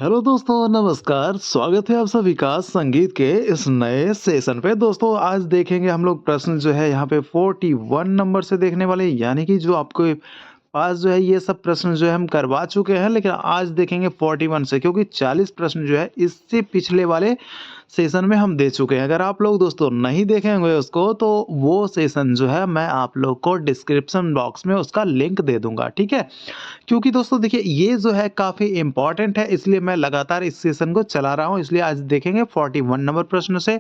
Hello दोस्तों, नमस्कार। स्वागत है आप सभी का संगीत के इस नए सेशन पे। दोस्तों आज देखेंगे हम लोग प्रश्न जो है यहाँ पे 41 नंबर से देखने वाले, यानी कि जो आपको पास जो है ये सब प्रश्न जो है हम करवा चुके हैं, लेकिन आज देखेंगे 41 से, क्योंकि 40 प्रश्न जो है इससे पिछले वाले सेशन में हम दे चुके हैं। अगर आप लोग दोस्तों नहीं देखे होंगे उसको, तो वो सेशन जो है मैं आप लोग को डिस्क्रिप्शन बॉक्स में उसका लिंक दे दूंगा, ठीक है। क्योंकि दोस्तों देखिए ये जो है काफ़ी इम्पॉर्टेंट है, इसलिए मैं लगातार इस सेशन को चला रहा हूँ। इसलिए आज देखेंगे 41 नंबर प्रश्न से।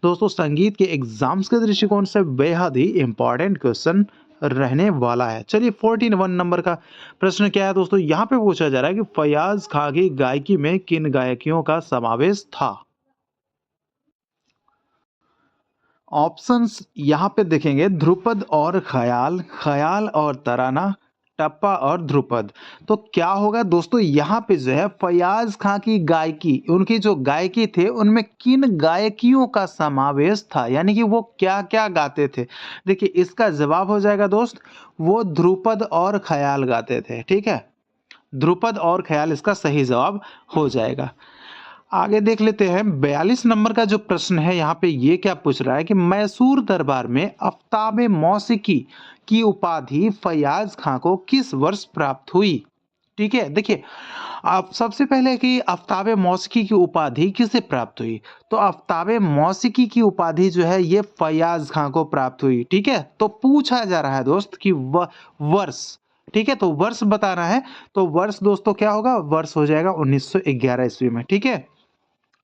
दोस्तों संगीत के एग्जाम्स के दृष्टिकोण से बेहद ही इम्पॉर्टेंट क्वेश्चन रहने वाला है। चलिए 41 नंबर का प्रश्न क्या है दोस्तों, यहाँ पे पूछा जा रहा है कि फयाज खां की गायकी में किन गायकियों का समावेश था। ऑप्शंस यहाँ पे देखेंगे, ध्रुपद और ख्याल, ख्याल और तराना, टप्पा और ध्रुपद। तो क्या होगा दोस्तों, यहाँ पे जो है फयाज खां की गायकी, उनकी जो गायकी थे उनमें किन गायकियों का समावेश था, यानी कि वो क्या क्या गाते थे। देखिए इसका जवाब हो जाएगा दोस्त, वो ध्रुपद और ख्याल गाते थे, ठीक है। ध्रुपद और ख्याल इसका सही जवाब हो जाएगा। आगे देख लेते हैं 42 नंबर का जो प्रश्न है, यहाँ पे ये क्या पूछ रहा है कि मैसूर दरबार में आफ्ताब मौसिकी की उपाधि फयाज खां को किस वर्ष प्राप्त हुई। ठीक है, देखिए आप सबसे पहले कि आफ्ताब मौसिकी की उपाधि किसे प्राप्त हुई, तो आफ्ताब मौसिकी की उपाधि जो है ये फयाज खां को प्राप्त हुई, ठीक है। तो पूछा जा रहा है दोस्त कि वर्ष, ठीक है, तो वर्ष बताना है। तो वर्ष दोस्तों क्या होगा, वर्ष हो जाएगा 1911 ईस्वी में, ठीक है।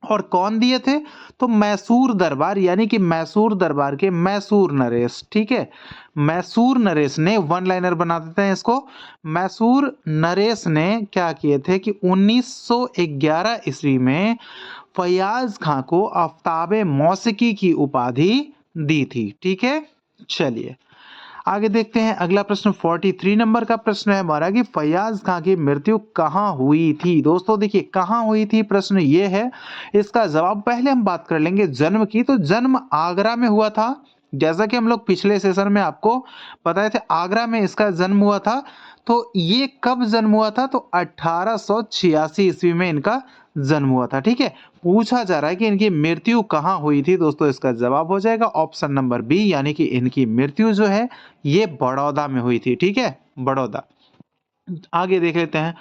और कौन दिए थे, तो मैसूर दरबार, यानी कि मैसूर दरबार के मैसूर नरेश, ठीक है। मैसूर नरेश ने, वन लाइनर बना देते हैं इसको, मैसूर नरेश ने क्या किए थे कि 1911 ईस्वी में फयाज खां को आफ्ताबे मौसिकी की उपाधि दी थी, ठीक है। चलिए आगे देखते हैं अगला प्रश्न। 43 नंबर का प्रश्न है हमारा कि फयाज खां की मृत्यु कहाँ हुई थी। दोस्तों देखिए कहाँ हुई थी, प्रश्न ये है। इसका जवाब पहले हम बात कर लेंगे जन्म की, तो जन्म आगरा में हुआ था। जैसा कि हम लोग पिछले सेशन में आपको बताए थे, आगरा में इसका जन्म हुआ था। तो ये कब जन्म हुआ था, तो 1886 ईस्वी में इनका जन्म हुआ था, ठीक है। पूछा जा रहा है कि इनकी मृत्यु कहाँ हुई थी। दोस्तों इसका जवाब हो जाएगा ऑप्शन नंबर बी, यानी कि इनकी मृत्यु जो है ये बड़ौदा में हुई थी, ठीक है, बड़ौदा। आगे देख लेते हैं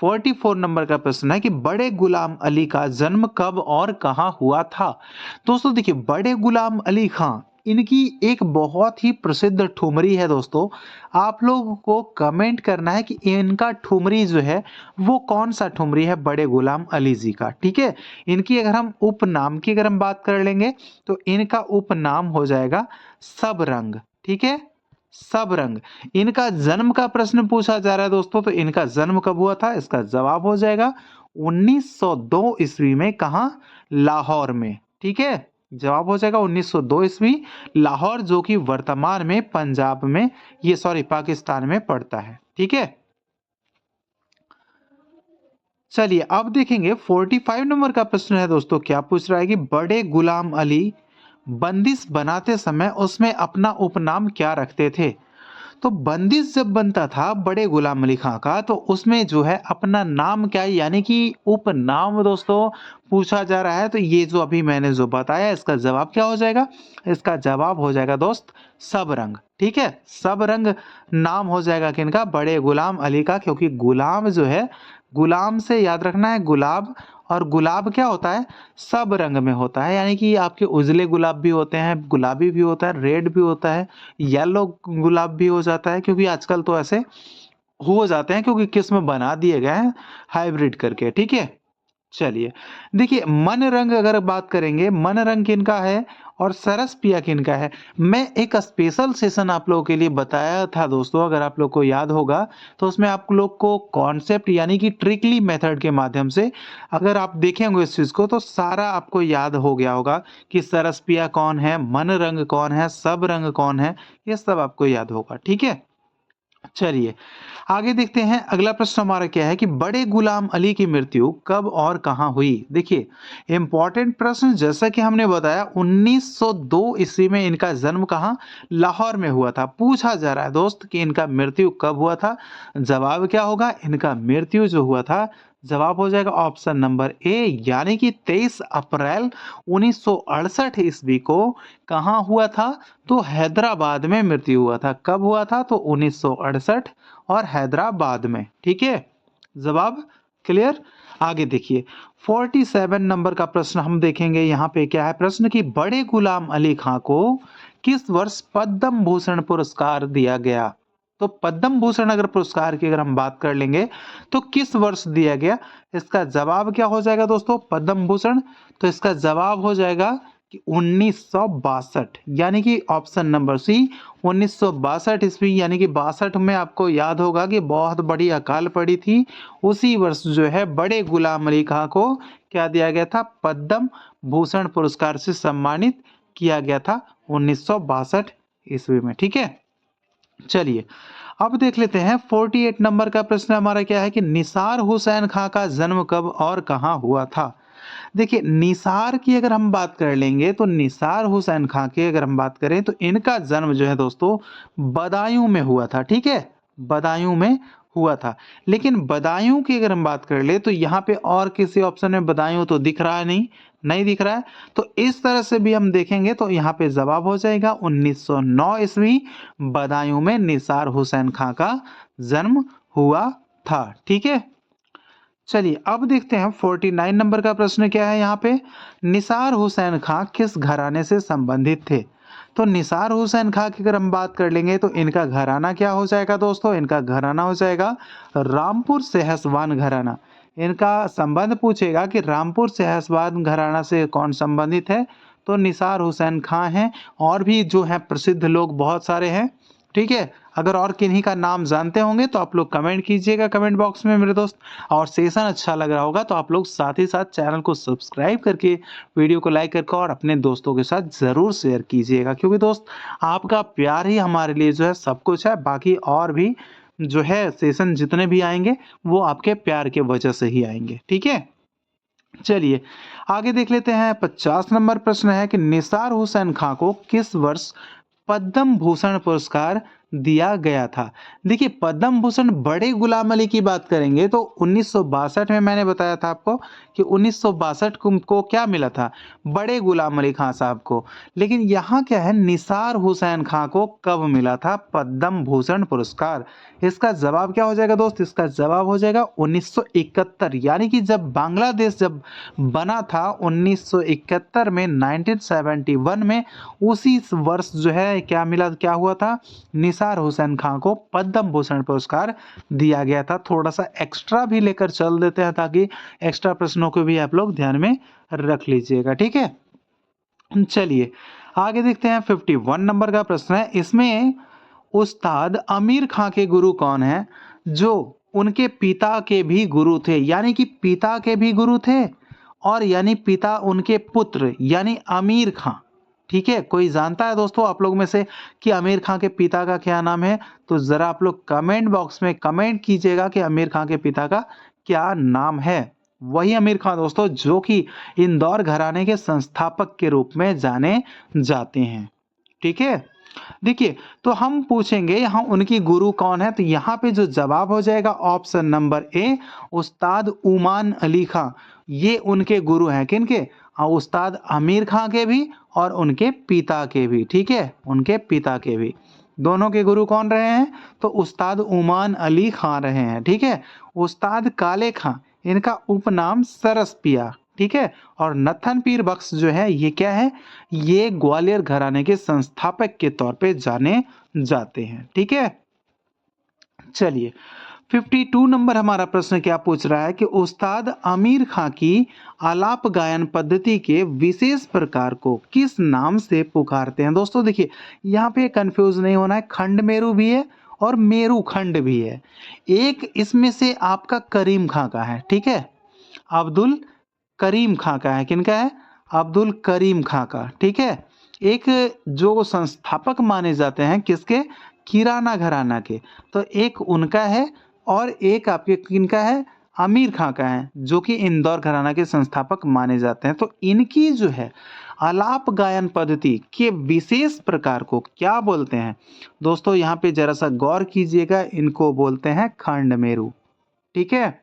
44 नंबर का प्रश्न है कि बड़े गुलाम अली का जन्म कब और कहां हुआ था। दोस्तों देखिए बड़े गुलाम अली खां, इनकी एक बहुत ही प्रसिद्ध ठुमरी है दोस्तों। आप लोगों को कमेंट करना है कि इनका ठुमरी जो है वो कौन सा ठुमरी है बड़े गुलाम अली जी का, ठीक है। इनकी अगर हम उपनाम की अगर हम बात कर लेंगे, तो इनका उपनाम हो जाएगा सब रंग, ठीक है, सब रंग। इनका जन्म का प्रश्न पूछा जा रहा है दोस्तों, तो इनका जन्म कब हुआ था, इसका जवाब हो जाएगा 1902 ईस्वी में। कहा, लाहौर में, ठीक है। जवाब हो जाएगा 1902 ईस्वी, लाहौर, जो कि वर्तमान में पंजाब में, ये सॉरी पाकिस्तान में पड़ता है, ठीक है। चलिए अब देखेंगे 45 नंबर का प्रश्न है दोस्तों, क्या पूछ रहा है कि बड़े गुलाम अली बंदिश बनाते समय उसमें अपना उपनाम क्या रखते थे। तो बंदिश जब बनता था बड़े गुलाम अली खां का, तो उसमें जो है अपना नाम क्या है, यानी कि उपनाम दोस्तों पूछा जा रहा है। तो ये जो अभी मैंने जो बताया, इसका जवाब क्या हो जाएगा, इसका जवाब हो जाएगा दोस्त सब रंग, ठीक है। सब रंग नाम हो जाएगा किनका, बड़े गुलाम अली का, क्योंकि गुलाम जो है, गुलाम से याद रखना है गुलाब, और गुलाब क्या होता है, सब रंग में होता है। यानी कि आपके उजले गुलाब भी होते हैं, गुलाबी भी होता है, रेड भी होता है, येलो गुलाब भी हो जाता है, क्योंकि आजकल तो ऐसे हो जाते हैं, क्योंकि किस्म बना दिए गए हैं हाइब्रिड करके, ठीक है। चलिए देखिए मन रंग अगर बात करेंगे, मन रंग किनका है और सरस पिया किनका है। मैं एक स्पेशल सेशन आप लोगों के लिए बताया था दोस्तों, अगर आप लोग को याद होगा, तो उसमें आप लोग को कॉन्सेप्ट यानी कि ट्रिकली मेथड के माध्यम से अगर आप देखे होंगे इस चीज़ को, तो सारा आपको याद हो गया होगा कि सरस पिया कौन है, मन रंग कौन है, सब रंग कौन है, ये सब आपको याद होगा, ठीक है। चलिए आगे देखते हैं अगला प्रश्न हमारा क्या है कि बड़े गुलाम अली की मृत्यु कब और कहां हुई। देखिए इंपॉर्टेंट प्रश्न, जैसा कि हमने बताया 1902 ईस्वी में इनका जन्म कहां, लाहौर में हुआ था। पूछा जा रहा है दोस्त कि इनका मृत्यु कब हुआ था। जवाब क्या होगा, इनका मृत्यु जो हुआ था जवाब हो जाएगा ऑप्शन नंबर ए, यानी कि 23 अप्रैल 1968 ईस्वी को कहाँ हुआ था? तो हैदराबाद में मृत्यु हुआ था। कब हुआ था? तो 1968 और हैदराबाद में। ठीक है, जवाब क्लियर। आगे देखिए 47 नंबर का प्रश्न हम देखेंगे। यहाँ पे क्या है प्रश्न कि बड़े गुलाम अली खां को किस वर्ष पद्म भूषण पुरस्कार दिया गया? तो पद्म भूषण अगर पुरस्कार की अगर हम बात कर लेंगे तो किस वर्ष दिया गया? इसका जवाब क्या हो जाएगा दोस्तों? पद्म भूषण। तो इसका जवाब हो जाएगा कि 1962, यानी कि ऑप्शन नंबर सी 1962 ईस्वी, यानी कि 62 में आपको याद होगा कि बहुत बड़ी अकाल पड़ी थी। उसी वर्ष जो है बड़े गुलाम अली खां को क्या दिया गया था? पद्म भूषण पुरस्कार से सम्मानित किया गया था 1962 ईस्वी में। ठीक है, चलिए अब देख लेते हैं 48 नंबर का प्रश्न हमारा क्या है कि निसार हुसैन खां का जन्म कब और कहां हुआ था? देखिए निसार की अगर हम बात कर लेंगे तो निसार हुसैन खां की अगर हम बात करें तो इनका जन्म जो है दोस्तों बदायूं में हुआ था। ठीक है, बदायूं में हुआ था। लेकिन बदायूं की अगर हम बात कर ले तो यहाँ पे और किसी ऑप्शन में बदायूं तो दिख रहा है नहीं, नहीं दिख रहा है। तो इस तरह से भी हम देखेंगे तो यहाँ पे जवाब हो जाएगा 1909 ईस्वी बदायूं में निसार हुसैन खां का जन्म हुआ था। ठीक है, चलिए अब देखते हैं 49 नंबर का प्रश्न क्या है। यहाँ पे निसार हुसैन खां किस घराने से संबंधित थे? तो निसार हुसैन खां की अगर हम बात कर लेंगे तो इनका घराना क्या हो जाएगा दोस्तों? इनका घराना हो जाएगा रामपुर सेहसवान घराना। इनका संबंध पूछेगा कि रामपुर सेहसवान घराना से कौन संबंधित है? तो निसार हुसैन खां हैं, और भी जो है प्रसिद्ध लोग बहुत सारे हैं। ठीक है, अगर और किन्हीं का नाम जानते होंगे तो आप लोग कमेंट कीजिएगा कमेंट बॉक्स में मेरे दोस्त। और सेशन अच्छा लग रहा होगा तो आप लोग साथ ही साथ चैनल को सब्सक्राइब करके वीडियो को लाइक करके और अपने दोस्तों के साथ ज़रूर शेयर कीजिएगा, क्योंकि दोस्त आपका प्यार ही हमारे लिए जो है सब कुछ है। बाकी और भी जो है सेशन जितने भी आएंगे वो आपके प्यार के वजह से ही आएंगे। ठीक है, चलिए आगे देख लेते हैं। 50 नंबर प्रश्न है कि निसार हुसैन खां को किस वर्ष पद्म भूषण पुरस्कार दिया गया था? देखिए पद्म भूषण बड़े गुलाम अली की बात करेंगे तो 1962 में मैंने बताया था आपको कि 1962 को क्या मिला था? बड़े गुलाम अली खां साहब को। लेकिन यहाँ क्या है, निसार हुसैन खां को कब मिला था पद्म भूषण पुरस्कार? इसका जवाब क्या हो जाएगा दोस्त? इसका जवाब हो जाएगा 1971, यानी कि जब बांग्लादेश जब बना था 1971 में, 1971 में उसी वर्ष जो है क्या मिला, क्या हुआ था? निसार हुसैन खां को पद्म भूषण पुरस्कार दिया गया था। थोड़ा सा एक्स्ट्रा भी लेकर चल देते हैं ताकि एक्स्ट्रा प्रश्नों को भी आप लोग ध्यान में रख लीजिएगा। ठीक है, चलिए आगे देखते हैं। 51 नंबर का प्रश्न है, इसमें उस्ताद आमिर खां के गुरु कौन है जो उनके पिता के भी गुरु थे? यानी कि पिता के भी गुरु थे और यानी पिता उनके पुत्र यानी आमिर खां। ठीक है, कोई जानता है दोस्तों आप लोग में से कि आमिर खां के पिता का क्या नाम है? तो जरा आप लोग कमेंट बॉक्स में कमेंट कीजिएगा कि आमिर खां के पिता का क्या नाम है। वही आमिर खां दोस्तों जो कि इंदौर घराने के संस्थापक के रूप में जाने जाते हैं। ठीक है, देखिए तो हम पूछेंगे यहाँ उनकी गुरु कौन है, तो यहाँ पे जो जवाब हो जाएगा ऑप्शन नंबर ए उस्ताद उमान अली खां। ये उनके गुरु हैं, किनके? उस्ताद आमिर खां के भी और उनके पिता के भी। ठीक है, उनके पिता के भी, दोनों के गुरु कौन रहे हैं? तो उस्ताद उमान अली खां रहे हैं। ठीक है, उस्ताद काले खां इनका उपनाम सरसपिया। ठीक है, और नथन पीर बख्श जो है ये क्या है? ये ग्वालियर घराने के संस्थापक के तौर पे जाने जाते हैं। ठीक है, चलिए 52 नंबर हमारा प्रश्न क्या पूछ रहा है कि उस्ताद आमिर खां की आलाप गायन पद्धति के विशेष प्रकार को किस नाम से पुकारते हैं? दोस्तों देखिए यहाँ पे कंफ्यूज नहीं होना है, खंड मेरू भी है और मेरू खंड भी है। एक इसमें से आपका करीम खां का है। ठीक है, अब्दुल करीम खां का है। किनका है? अब्दुल करीम खां का। ठीक है, एक जो संस्थापक माने जाते हैं किसके? किराना घराना के, तो एक उनका है और एक आपके किनका है? आमिर खां का है, जो कि इंदौर घराना के संस्थापक माने जाते हैं। तो इनकी जो है आलाप गायन पद्धति के विशेष प्रकार को क्या बोलते हैं? दोस्तों यहाँ पे जरा सा गौर कीजिएगा, इनको बोलते हैं खंड मेरू। ठीक है,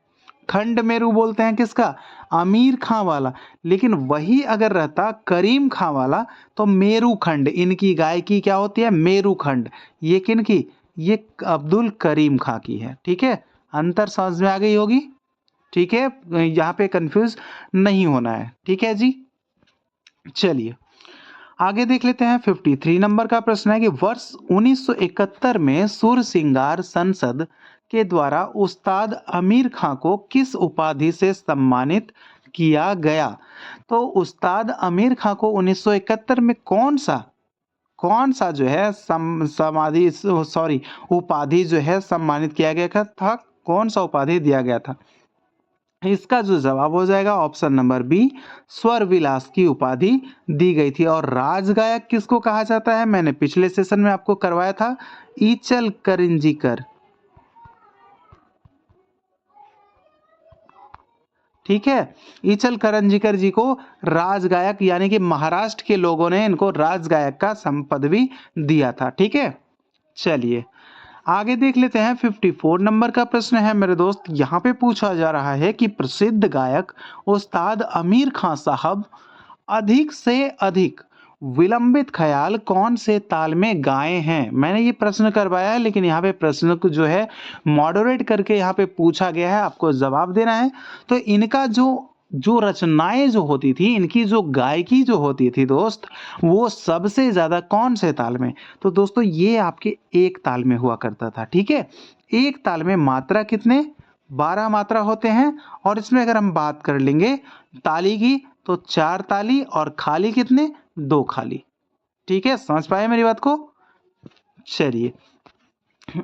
खंड मेरू बोलते हैं किसका, आमिर खां वाला। लेकिन वही अगर रहता करीम खां वाला तो मेरू खंड, इनकी गायकी क्या होती है, मेरू खंड। ये किनकी, ये अब्दुल करीम खां की है। ठीक है, अंतर समझ में आ गई होगी। ठीक है, यहाँ पे कंफ्यूज नहीं होना है। ठीक है जी, चलिए आगे देख लेते हैं। 53 नंबर का प्रश्न है कि वर्ष 1971 में सुर सिंगार संसद के द्वारा उस्ताद आमिर खां को किस उपाधि से सम्मानित किया गया। तो उस्ताद आमिर खां को 1971 में कौन सा जो है समाधि सॉरी उपाधि जो है सम्मानित किया गया था, कौन सा उपाधि दिया गया था। इसका जो जवाब हो जाएगा ऑप्शन नंबर बी, स्वर विलास की उपाधि दी गई थी। और राजगायक किसको कहा जाता है, मैंने पिछले सेशन में आपको करवाया था, ईचल करिंजीकर। ठीक है, ईचल करंजीकर जी को राजगायक यानी कि महाराष्ट्र के लोगों ने इनको राजगायक का पदवी दिया था। ठीक है, चलिए आगे देख लेते हैं। 54 नंबर का प्रश्न है मेरे दोस्त, यहाँ पे पूछा जा रहा है कि प्रसिद्ध गायक उस्ताद आमिर खां साहब अधिक से अधिक विलंबित ख्याल कौन से ताल में गाए हैं। मैंने ये प्रश्न करवाया है, लेकिन यहाँ पे प्रश्न को जो है मॉडरेट करके यहाँ पे पूछा गया है, आपको जवाब देना है। तो इनका जो जो रचनाएं जो होती थी, इनकी जो गायकी जो होती थी दोस्त, वो सबसे ज्यादा कौन से ताल में। तो दोस्तों ये आपके एक ताल में हुआ करता था। ठीक है, एक ताल में मात्रा कितने, 12 मात्रा होते हैं। और इसमें अगर हम बात कर लेंगे ताली की तो 4 ताली और खाली कितने, 2 खाली। ठीक है, समझ पाए मेरी बात को। चलिए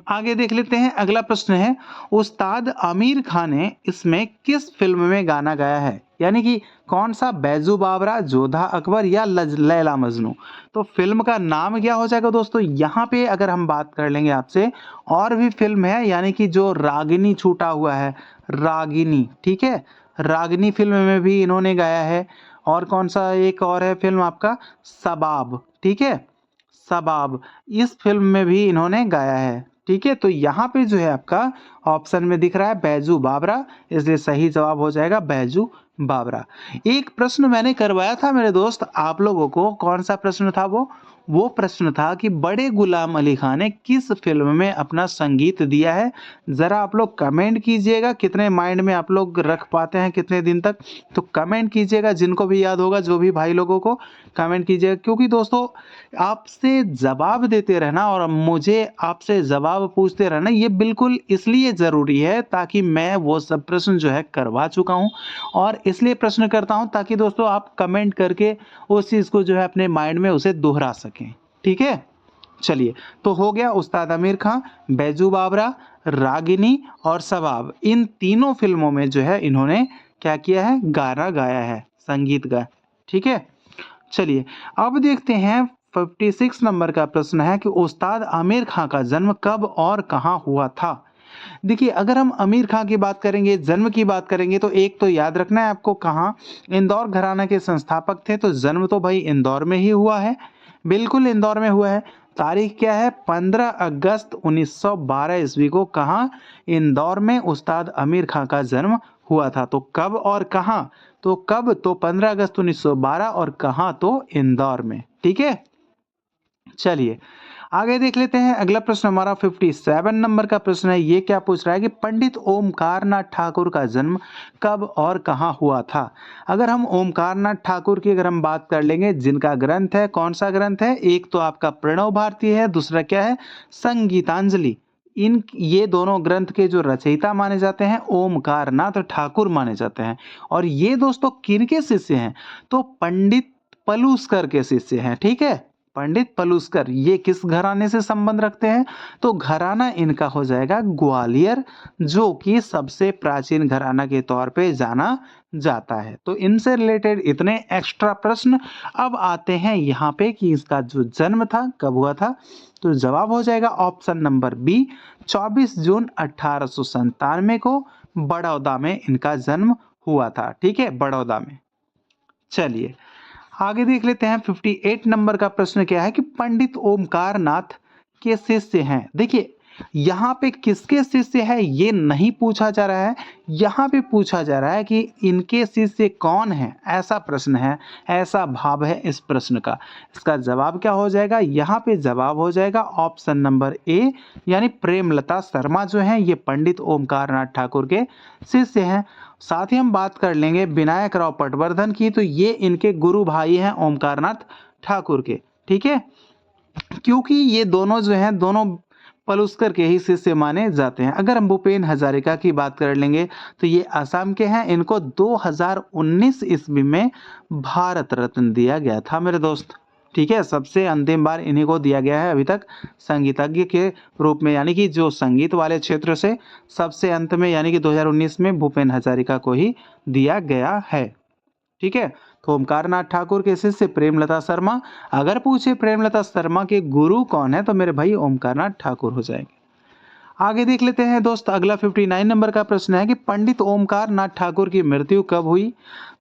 आगे देख लेते हैं। अगला प्रश्न है, उस्ताद आमिर खान ने इसमें किस फिल्म में गाना गाया है, यानी कि कौन सा, बैजू बावरा, जोधा अकबर या लैला मजनू। तो फिल्म का नाम क्या हो जाएगा दोस्तों। यहाँ पे अगर हम बात कर लेंगे आपसे, और भी फिल्म है, यानी कि जो रागिनी छूटा हुआ है, रागिनी। ठीक है, रागिनी फिल्म में भी इन्होंने गाया है। और कौन सा एक और है फिल्म आपका, सबाब। ठीक है, सबाब, इस फिल्म में भी इन्होंने गाया है। ठीक है, तो यहाँ पे जो है आपका ऑप्शन में दिख रहा है बैजू बावरा, इसलिए सही जवाब हो जाएगा बैजू बावरा। एक प्रश्न मैंने करवाया था मेरे दोस्त आप लोगों को, कौन सा प्रश्न था वो प्रश्न था कि बड़े गुलाम अली खान ने किस फिल्म में अपना संगीत दिया है। जरा आप लोग कमेंट कीजिएगा, कितने माइंड में आप लोग रख पाते हैं कितने दिन तक, तो कमेंट कीजिएगा, जिनको भी याद होगा, जो भी भाई लोगों को कमेंट कीजिएगा। क्योंकि दोस्तों आपसे जवाब देते रहना और मुझे आपसे जवाब पूछते रहना, ये बिल्कुल इसलिए ज़रूरी है ताकि मैं वो सब प्रश्न जो है करवा चुका हूँ, और इसलिए प्रश्न करता हूँ ताकि दोस्तों आप कमेंट करके उस चीज़ को जो है अपने माइंड में उसे दोहरा सकें। ठीक है, चलिए तो हो गया उस्ताद आमिर खां, बैजू बावरा, रागिनी और सबाब, इन तीनों फिल्मों में जो है इन्होंने क्या किया है, गाना गाया है, संगीत गाया। ठीक है, चलिए अब देखते हैं 56 नंबर का प्रश्न है कि उस्ताद आमिर खां का जन्म कब और कहां हुआ था। देखिए अगर हम आमिर खां की बात करेंगे, जन्म की बात करेंगे, तो एक तो याद रखना है आपको, कहां, इंदौर घराना के संस्थापक थे, तो जन्म तो भाई इंदौर में ही हुआ है, बिल्कुल इंदौर में हुआ है। तारीख क्या है, 15 अगस्त 1912 ईस्वी को कहाँ, इंदौर में उस्ताद आमिर खां का जन्म हुआ था। तो कब और कहाँ, तो कब तो 15 अगस्त 1912 और कहाँ तो इंदौर में। ठीक है, चलिए आगे देख लेते हैं। अगला प्रश्न हमारा 57 नंबर का प्रश्न है। ये क्या पूछ रहा है कि पंडित ओमकार नाथ ठाकुर का जन्म कब और कहाँ हुआ था। अगर हम ओमकार नाथ ठाकुर की अगर हम बात कर लेंगे, जिनका ग्रंथ है, कौन सा ग्रंथ है, एक तो आपका प्रणव भारती है, दूसरा क्या है, संगीतांजलि। इन ये दोनों ग्रंथ के जो रचयिता माने जाते हैं ओमकार नाथ ठाकुर माने जाते हैं। और ये दोस्तों किनके शिष्य हैं, तो पंडित पलूस्कर के शिष्य हैं। ठीक है, पंडित पलूस्कर, ये किस घराने से संबंध रखते हैं, तो घराना इनका हो जाएगा ग्वालियर, जो कि सबसे प्राचीन घराना के तौर पे जाना जाता है। तो इनसे रिलेटेड इतने एक्स्ट्रा प्रश्न। अब आते हैं यहाँ पे कि इसका जो जन्म था कब हुआ था, तो जवाब हो जाएगा ऑप्शन नंबर बी, 24 जून 1897 को बड़ौदा में इनका जन्म हुआ था। ठीक है, बड़ौदा में। चलिए आगे देख लेते हैं। 58 नंबर का प्रश्न क्या है कि पंडित ओमकार नाथ के शिष्य हैं। देखिए यहाँ पे किसके शिष्य है ये नहीं पूछा जा रहा है, यहाँ पे पूछा जा रहा है कि इनके शिष्य कौन है, ऐसा प्रश्न है, ऐसा भाव है इस प्रश्न का। इसका जवाब क्या हो जाएगा, यहाँ पे जवाब हो जाएगा ऑप्शन नंबर ए, यानी प्रेमलता शर्मा जो है ये पंडित ओमकार नाथ ठाकुर के शिष्य हैं। साथ ही हम बात कर लेंगे विनायक राव पटवर्धन की, तो ये इनके गुरु भाई हैं ओमकार नाथ ठाकुर के, ठीक है, क्योंकि ये दोनों जो हैं दोनों पलुस्कर के ही शिष्य माने जाते हैं। अगर हम भूपेन हजारिका की बात कर लेंगे तो ये असम के हैं, इनको 2019 ईस्वी में भारत रत्न दिया गया था मेरे दोस्त, ठीक है। सबसे अंतिम बार इन्हीं को दिया गया है अभी तक संगीतज्ञ के रूप में, यानी कि जो संगीत वाले क्षेत्र से सबसे अंत में, यानी कि 2019 में भूपेन हजारिका को ही दिया गया है, ठीक है। तो ओमकार नाथ ठाकुर के शिष्य प्रेमलता शर्मा। अगर पूछे प्रेमलता शर्मा के गुरु कौन है तो मेरे भाई ओमकार नाथ ठाकुर हो जाएंगे। आगे देख लेते हैं दोस्त, अगला 59 नंबर का प्रश्न है कि पंडित ओमकार नाथ ठाकुर की मृत्यु कब हुई।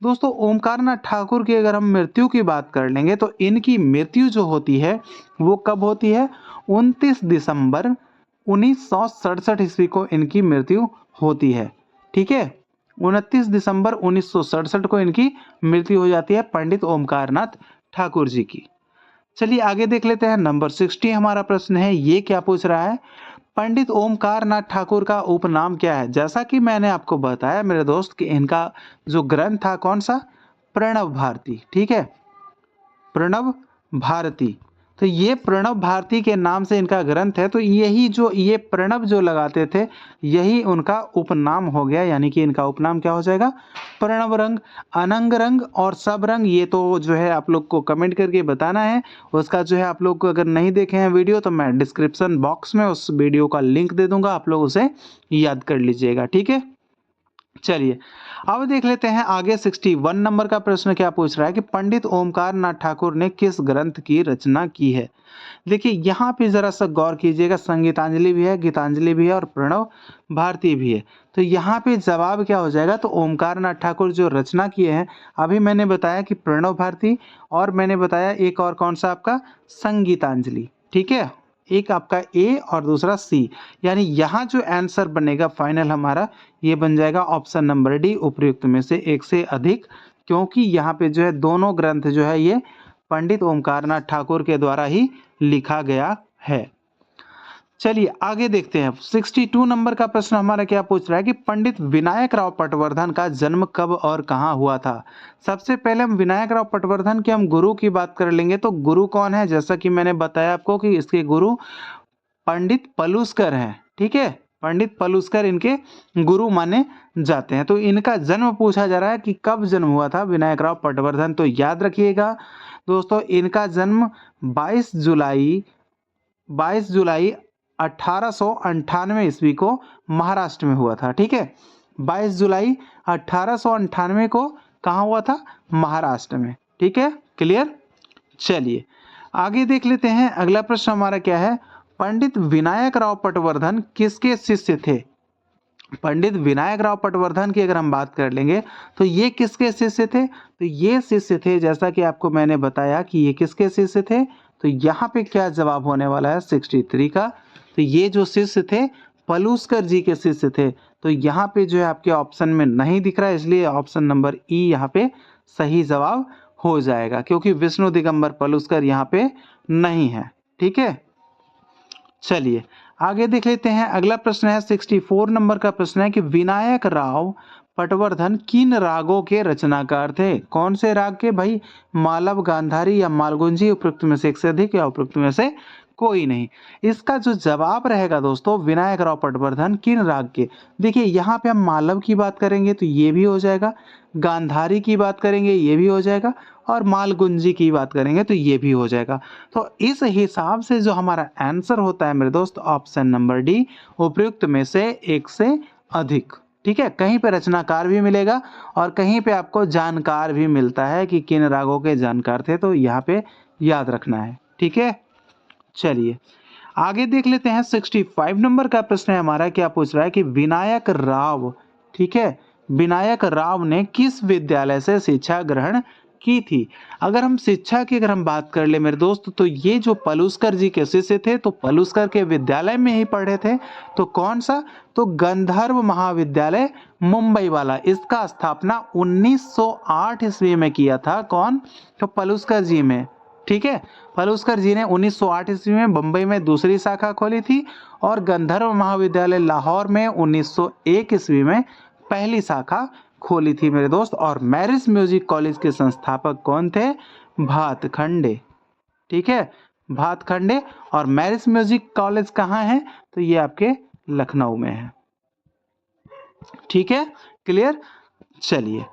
दोस्तों ओमकार नाथ ठाकुर की अगर हम मृत्यु की बात कर लेंगे तो इनकी मृत्यु जो होती है वो कब होती है, 29 दिसंबर 1967 ईस्वी को इनकी मृत्यु होती है, ठीक है। 29 दिसंबर 1967 को इनकी मृत्यु हो जाती है पंडित ओमकार नाथ ठाकुर जी की। चलिए आगे देख लेते हैं, नंबर 60 हमारा प्रश्न है, ये क्या पूछ रहा है, पंडित ओमकार नाथ ठाकुर का उपनाम क्या है। जैसा कि मैंने आपको बताया मेरे दोस्त कि इनका जो ग्रंथ था कौन सा, प्रणव भारती, ठीक है, प्रणव भारती। तो ये प्रणव भारती के नाम से इनका ग्रंथ है, तो यही जो ये प्रणव जो लगाते थे यही उनका उपनाम हो गया, यानी कि इनका उपनाम क्या हो जाएगा, प्रणव रंग, अनंग रंग और सब रंग। ये तो जो है आप लोग को कमेंट करके बताना है, उसका जो है आप लोग को अगर नहीं देखे हैं वीडियो तो मैं डिस्क्रिप्शन बॉक्स में उस वीडियो का लिंक दे दूंगा, आप लोग उसे याद कर लीजिएगा, ठीक है। चलिए अब देख लेते हैं आगे 61 नंबर का प्रश्न क्या पूछ रहा है कि पंडित ओमकार नाथ ठाकुर ने किस ग्रंथ की रचना की है। देखिए यहाँ पे जरा सा गौर कीजिएगा, संगीतांजलि भी है, गीतांजलि भी है और प्रणव भारती भी है। तो यहाँ पे जवाब क्या हो जाएगा, तो ओमकार नाथ ठाकुर जो रचना किए हैं, अभी मैंने बताया कि प्रणव भारती और मैंने बताया एक और कौन सा आपका संगीतांजलि, ठीक है, एक आपका ए और दूसरा सी, यानी यहाँ जो आंसर बनेगा फाइनल हमारा ये बन जाएगा ऑप्शन नंबर डी, उपयुक्त में से एक से अधिक, क्योंकि यहाँ पे जो है दोनों ग्रंथ जो है ये पंडित ओमकार नाथ ठाकुर के द्वारा ही लिखा गया है। चलिए आगे देखते हैं, 62 नंबर का प्रश्न हमारा क्या पूछ रहा है कि पंडित विनायक राव पटवर्धन का जन्म कब और कहाँ हुआ था। सबसे पहले हम विनायक राव पटवर्धन के हम गुरु की बात कर लेंगे, तो गुरु कौन है, जैसा कि मैंने बताया आपको कि इसके गुरु पंडित पलुस्कर हैं, ठीक है, पंडित पलुस्कर इनके गुरु माने जाते हैं। तो इनका जन्म पूछा जा रहा है कि कब जन्म हुआ था विनायक राव पटवर्धन, तो याद रखिएगा दोस्तों इनका जन्म 22 जुलाई 1898 ईस्वी को महाराष्ट्र में हुआ था, ठीक है, 22 जुलाई 1898 को कहाँ हुआ था, महाराष्ट्र में, ठीक है, क्लियर। चलिए आगे देख लेते हैं, अगला प्रश्न हमारा क्या है, पंडित विनायक राव पटवर्धन किसके शिष्य थे। पंडित विनायक राव पटवर्धन की अगर हम बात कर लेंगे तो ये किसके शिष्य थे, तो ये शिष्य थे, जैसा कि आपको मैंने बताया कि ये किसके शिष्य थे, तो यहाँ पे क्या जवाब होने वाला है 63 का, तो ये जो शिष्य थे पलुस्कर जी के शिष्य थे। तो यहाँ पे जो है आपके ऑप्शन में नहीं दिख रहा है, इसलिए ऑप्शन नंबर ई यहाँ पे सही जवाब हो जाएगा, क्योंकि विष्णु दिगंबर पलुस्कर यहाँ पे नहीं है, ठीक है। चलिए आगे देख लेते हैं, अगला प्रश्न है 64 नंबर का प्रश्न है कि विनायक राव पटवर्धन किन रागों के रचनाकार थे। कौन से राग के भाई, मालव, गांधारी या मालगुंजी, उपयुक्त में से एक से अधिक या उपयुक्त में से कोई नहीं। इसका जो जवाब रहेगा दोस्तों विनायक राव पटवर्धन किन राग के, देखिए यहाँ पे हम मालव की बात करेंगे तो ये भी हो जाएगा, गांधारी की बात करेंगे ये भी हो जाएगा और मालगुंजी की बात करेंगे तो ये भी हो जाएगा। तो इस हिसाब से जो हमारा आंसर होता है मेरे दोस्त ऑप्शन नंबर डी, उपयुक्त में से एक से अधिक, ठीक है। कहीं पे रचनाकार भी मिलेगा और कहीं पे आपको जानकार भी मिलता है कि किन रागों के जानकार थे, तो यहाँ पे याद रखना है, ठीक है। चलिए आगे देख लेते हैं, 65 नंबर का प्रश्न है हमारा, क्या पूछ रहा है कि विनायक राव, ठीक है, विनायक राव ने किस विद्यालय से शिक्षा ग्रहण की थी। अगर हम शिक्षा की बात कर ले मेरे दोस्त, तो ये जो पलुस्कर जी के शिष्य थे, तो पलुस्कर के विद्यालय में ही पढ़े थे। तो कौन सा? तो गंधर्व महाविद्यालय मुंबई वाला। इसका स्थापना 1908 ईस्वी में किया था। कौन? तो पलुस्कर जी में। ठीक है, पलुस्कर जी ने 1908 ईस्वी में बम्बई में दूसरी शाखा खोली थी और गंधर्व महाविद्यालय लाहौर में 1901 ईस्वी में पहली शाखा खोली थी मेरे दोस्त। और मैरिज म्यूजिक कॉलेज के संस्थापक कौन थे? भातखंडे। ठीक है, भातखंडे। और मैरिज म्यूजिक कॉलेज कहाँ है? तो ये आपके लखनऊ में है। ठीक है, क्लियर। चलिए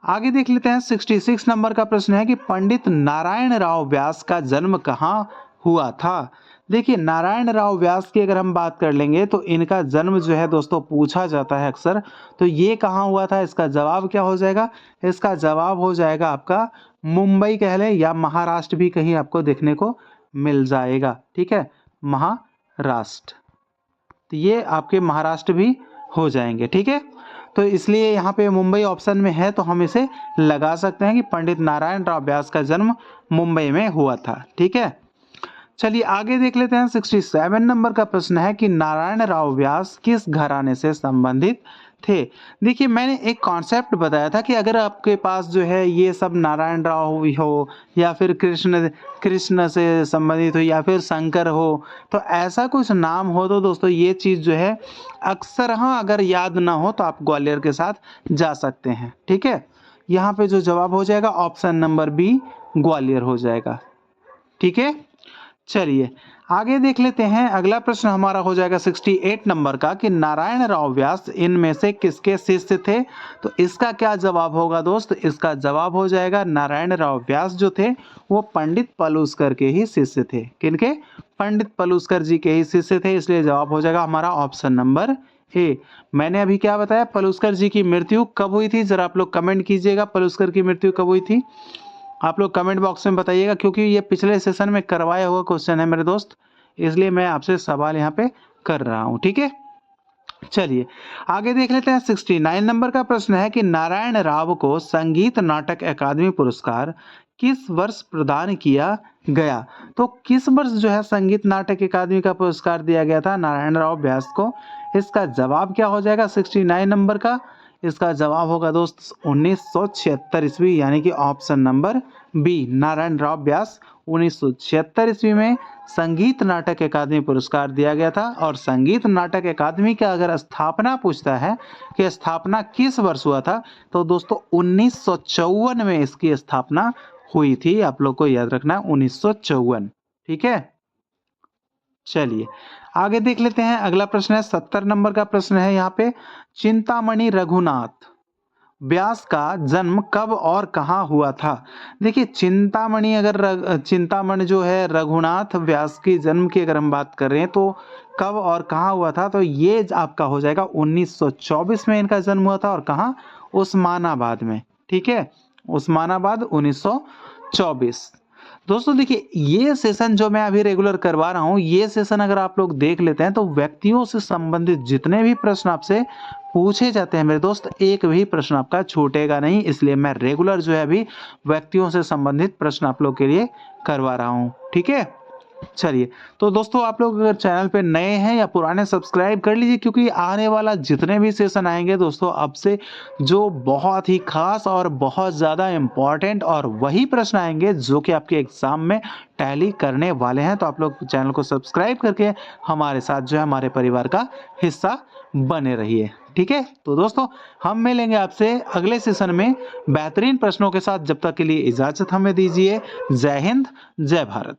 आगे देख लेते हैं। 66 नंबर का प्रश्न है कि पंडित नारायण राव व्यास का जन्म कहाँ हुआ था? देखिए, नारायण राव व्यास की अगर हम बात कर लेंगे तो इनका जन्म जो है दोस्तों पूछा जाता है अक्सर। तो ये कहाँ हुआ था? इसका जवाब क्या हो जाएगा? इसका जवाब हो जाएगा आपका मुंबई कह लें, या महाराष्ट्र भी कहीं आपको देखने को मिल जाएगा। ठीक है, महाराष्ट्र। तो ये आपके महाराष्ट्र भी हो जाएंगे। ठीक है, तो इसलिए यहाँ पे मुंबई ऑप्शन में है, तो हम इसे लगा सकते हैं कि पंडित नारायण राव व्यास का जन्म मुंबई में हुआ था। ठीक है, चलिए आगे देख लेते हैं। 67 नंबर का प्रश्न है कि नारायण राव व्यास किस घराने से संबंधित थे? देखिए, मैंने एक कॉन्सेप्ट बताया था कि अगर आपके पास जो है ये सब नारायण राव हो, या फिर कृष्ण से संबंधित हो, या फिर शंकर हो, तो ऐसा कुछ नाम हो तो दोस्तों ये चीज़ जो है अक्सर, हाँ, अगर याद ना हो तो आप ग्वालियर के साथ जा सकते हैं। ठीक है, यहाँ पे जो जवाब हो जाएगा ऑप्शन नंबर बी, ग्वालियर हो जाएगा। ठीक है, चलिए आगे देख लेते हैं। अगला प्रश्न हमारा हो जाएगा 68 नंबर का कि नारायण राव व्यास इनमें से किसके शिष्य थे? तो इसका क्या जवाब होगा दोस्त? इसका जवाब हो जाएगा नारायण राव व्यास जो थे वो पंडित पलुस्कर के ही शिष्य थे। किनके? पंडित पलुस्कर जी के ही शिष्य थे, इसलिए जवाब हो जाएगा हमारा ऑप्शन नंबर ए। मैंने अभी क्या बताया? पलुस्कर जी की मृत्यु कब हुई थी? जरा आप लोग कमेंट कीजिएगा, पलुस्कर की मृत्यु कब हुई थी? आप लोग कमेंट बॉक्स में बताइएगा, क्योंकि ये पिछले सेशन में करवाया हुआ क्वेश्चन है मेरे दोस्त, इसलिए मैं आपसे सवाल यहाँ पे कर रहा हूँ। ठीक है, चलिए आगे देख लेते हैं। 69 नंबर का प्रश्न है कि नारायण राव को संगीत नाटक अकादमी पुरस्कार किस वर्ष प्रदान किया गया? तो किस वर्ष जो है संगीत नाटक अकादमी का पुरस्कार दिया गया था नारायण राव व्यास को? इसका जवाब क्या हो जाएगा 69 नंबर का? इसका जवाब होगा दोस्त 1976 ईस्वी, यानी कि option number B, Narayan Rao Vyas 1976 ईस्वी में संगीत नाटक अकादमी पुरस्कार दिया गया था। और संगीत नाटक अकादमी का अगर स्थापना पूछता है कि स्थापना किस वर्ष हुआ था, तो दोस्तों 1954 में इसकी स्थापना हुई थी। आप लोग को याद रखना 1954। ठीक है, चलिए आगे देख लेते हैं। अगला प्रश्न है 70 नंबर का प्रश्न है यहाँ पे, चिंतामणि रघुनाथ व्यास का जन्म कब और कहाँ हुआ था? देखिए, चिंतामणि चिंतामणि जो है रघुनाथ व्यास की जन्म की अगर हम बात कर रहे हैं तो कब और कहाँ हुआ था? तो ये आपका हो जाएगा 1924 में इनका जन्म हुआ था। और कहाँ? उस्मानाबाद में। ठीक है, उस्मानाबाद 1924। दोस्तों देखिए, ये सेशन जो मैं अभी रेगुलर करवा रहा हूँ, ये सेशन अगर आप लोग देख लेते हैं तो व्यक्तियों से संबंधित जितने भी प्रश्न आपसे पूछे जाते हैं मेरे दोस्त, एक भी प्रश्न आपका छूटेगा नहीं। इसलिए मैं रेगुलर जो है अभी व्यक्तियों से संबंधित प्रश्न आप लोग के लिए करवा रहा हूँ। ठीक है, चलिए तो दोस्तों आप लोग अगर चैनल पे नए हैं या पुराने, सब्सक्राइब कर लीजिए, क्योंकि आने वाला जितने भी सेशन आएंगे दोस्तों अब से जो बहुत ही खास और बहुत ज़्यादा इम्पॉर्टेंट और वही प्रश्न आएंगे जो कि आपके एग्जाम में टैली करने वाले हैं। तो आप लोग चैनल को सब्सक्राइब करके हमारे साथ जो है हमारे परिवार का हिस्सा बने रहिए। ठीक है, तो दोस्तों हम मिलेंगे आपसे अगले सेशन में बेहतरीन प्रश्नों के साथ। जब तक के लिए इजाज़त हमें दीजिए। जय हिंद, जय भारत।